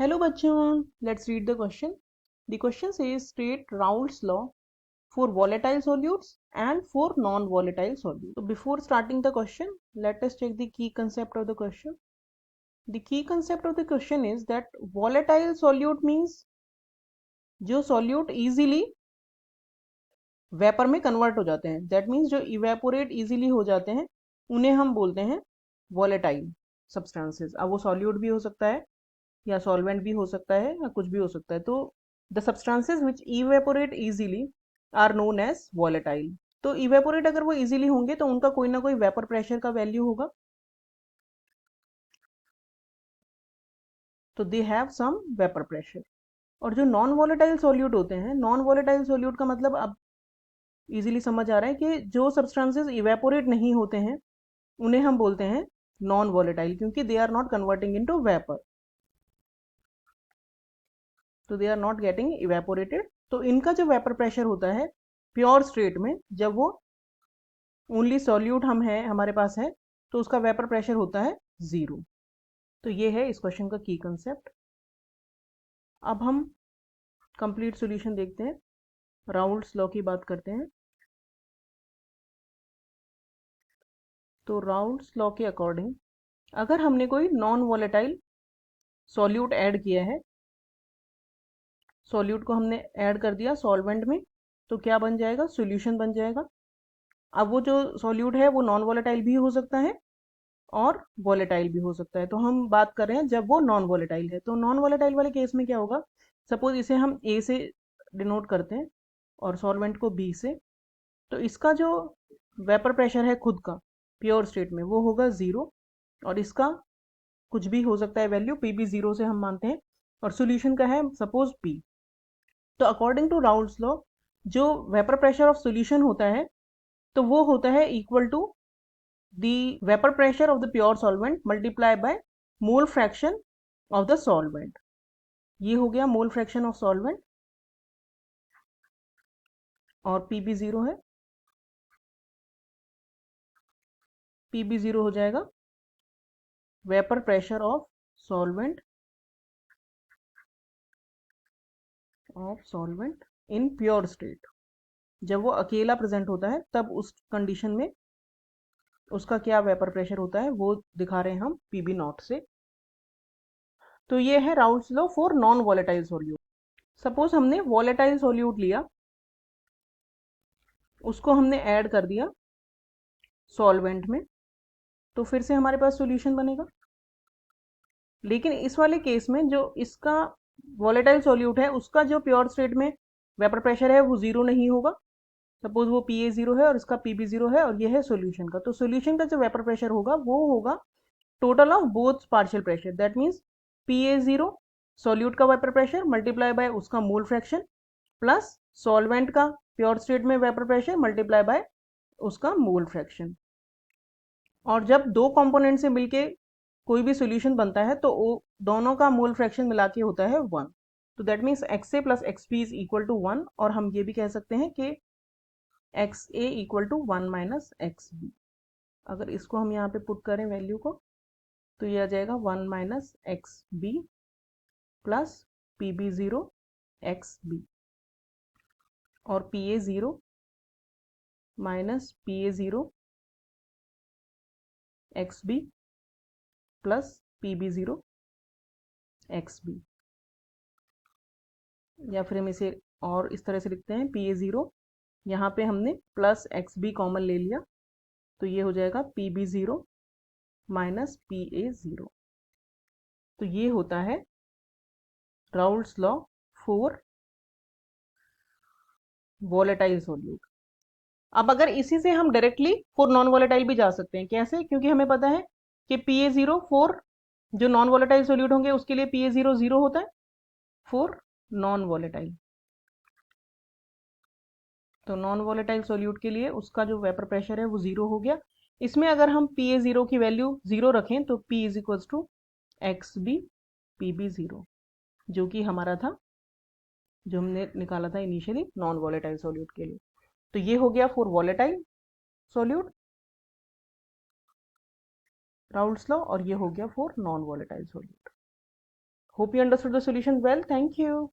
Hello bachon, let's read the question. The question says state Raoult's law for volatile solutes and for non-volatile solutes. So before starting the question, let us check the key concept of the question. The key concept of the question is that volatile solute means जो solute easily vapour में convert हो जाते हैं, that means जो evaporate easily हो जाते हैं उन्हें हम बोलते हैं वॉलेटाइल सब्सटेंसेस। अब वो सॉल्यूट भी हो सकता है या सॉल्वेंट भी हो सकता है या कुछ भी हो सकता है। तो the substances which evaporate easily are known as volatile. तो इवेपोरेट अगर वो इजीली होंगे तो उनका कोई ना कोई वेपर प्रेशर का वैल्यू होगा, तो they have some vapour pressure. और जो नॉन वॉलेटाइल सॉल्यूट होते हैं, नॉन वॉलेटाइल सॉल्यूट का मतलब अब इजीली समझ आ रहा है कि जो सब्सटेंसेस इवेपोरेट नहीं होते हैं उन्हें हम बोलते हैं नॉन वॉलेटाइल, क्योंकि they are not converting into vapour, तो they are not getting evaporated. तो इनका जो वेपर प्रेशर होता है प्योर स्टेट में, जब वो ओनली सॉल्यूट हम है हमारे पास है, तो उसका वेपर प्रेशर होता है 0। तो ये है इस क्वेश्चन का की कंसेप्ट। अब हम कंप्लीट सॉल्यूशन देखते हैं, राउल्ट्स लॉ की बात करते हैं। तो राउल्ट्स लॉ के अकॉर्डिंग अगर हमने कोई नॉन वॉलेटाइल सॉल्यूट ऐड किया है, सॉल्यूट को हमने ऐड कर दिया सॉल्वेंट में, तो क्या बन जाएगा, सॉल्यूशन बन जाएगा। अब वो जो सॉल्यूट है वो नॉन वॉलेटाइल भी हो सकता है और वॉलेटाइल भी हो सकता है। तो हम बात कर रहे हैं जब वो नॉन वॉलेटाइल है। तो नॉन वॉलेटाइल वाले केस में क्या होगा, सपोज इसे हम ए से डिनोट करते हैं और सॉल्वेंट को बी से, तो इसका जो वेपर प्रेशर है खुद का प्योर स्टेट में वो होगा 0, और इसका कुछ भी हो सकता है वैल्यू, पी भी 0 से हम मानते हैं, और सोल्यूशन का है सपोज पी। तो अकॉर्डिंग टू राउल्ट्स लॉ जो वेपर प्रेशर ऑफ सोल्यूशन होता है तो वो होता है equal to the vapour pressure of the pure solvent multiply by mole fraction of the solvent. ये हो गया मोल फ्रैक्शन ऑफ सॉल्वेंट, और पी भी 0 है, पी भी 0 हो जाएगा vapour pressure of solvent in pure state. जब वो अकेला प्रेजेंट होता है तब उस कंडीशन में उसका क्या वेपर प्रेशर होता है वो दिखा रहे हैं हम पीबी नॉट से। तो ये है Raoult's law for non volatile solute. Suppose हमने वॉलेटाइल सॉल्यूट लिया, उसको हमने ऐड कर दिया सॉल्वेंट में, तो फिर से हमारे पास सॉल्यूशन बनेगा। लेकिन इस वाले केस में जो इसका वॉलेटाइल सॉल्यूट है उसका जो प्योर स्टेट में वेपर प्रेशर है वो 0 नहीं होगा। सपोज वो पी ए 0 है और इसका पी बी 0 है, और ये है सॉल्यूशन का। तो सॉल्यूशन का जो वेपर प्रेशर होगा वो होगा total of both partial pressure, that means P A 0 solute का वेपर प्रेशर मल्टीप्लाई बाय उसका मोल फ्रैक्शन प्लस सॉल्वेंट का प्योर स्टेट में वेपर प्रेशर मल्टीप्लाई बाय उसका मोल फ्रैक्शन। और जब दो कंपोनेंट से मिलके कोई भी सॉल्यूशन बनता है तो वो दोनों का मोल फ्रैक्शन मिला के होता है 1। तो that means X A plus X B is equal to 1, और हम ये भी कह सकते हैं कि X A equal to 1 minus x B. अगर इसको हम यहाँ पे पुट करें वैल्यू को, तो ये आ जाएगा 1 minus x b plus p B 0 x b, और p A 0 minus P A 0 x b plus p B 0 x b. या फिर हम इसे और इस तरह से लिखते हैं, पी ए 0 यहाँ पे हमने प्लस एक्स बी कॉमन ले लिया, तो ये हो जाएगा P B 0 minus P A 0। तो ये होता है Raoult's law for volatile solute. अब अगर इसी से हम डायरेक्टली फॉर नॉन वॉलेटाइल भी जा सकते हैं, कैसे, क्योंकि हमें पता है कि पी ए 0 फॉर जो नॉन वॉलेटाइल सॉल्यूट होंगे उसके लिए पी ए 0 0 होता है फॉर नॉन वॉलेटाइल। तो नॉन वॉलेटाइल सॉल्यूट के लिए उसका जो वेपर प्रेशर है वो 0 हो गया। इसमें अगर हम पी ए 0 की वैल्यू 0 रखें तो P is equal to X B P B 0, जो कि हमारा था, जो हमने निकाला था इनिशियली नॉन वॉलेटाइल सॉल्यूट के लिए। तो ये हो गया for volatile solute Raoult's law, और ये हो गया for non volatile solute. Hope you understood the solution well. Thank you.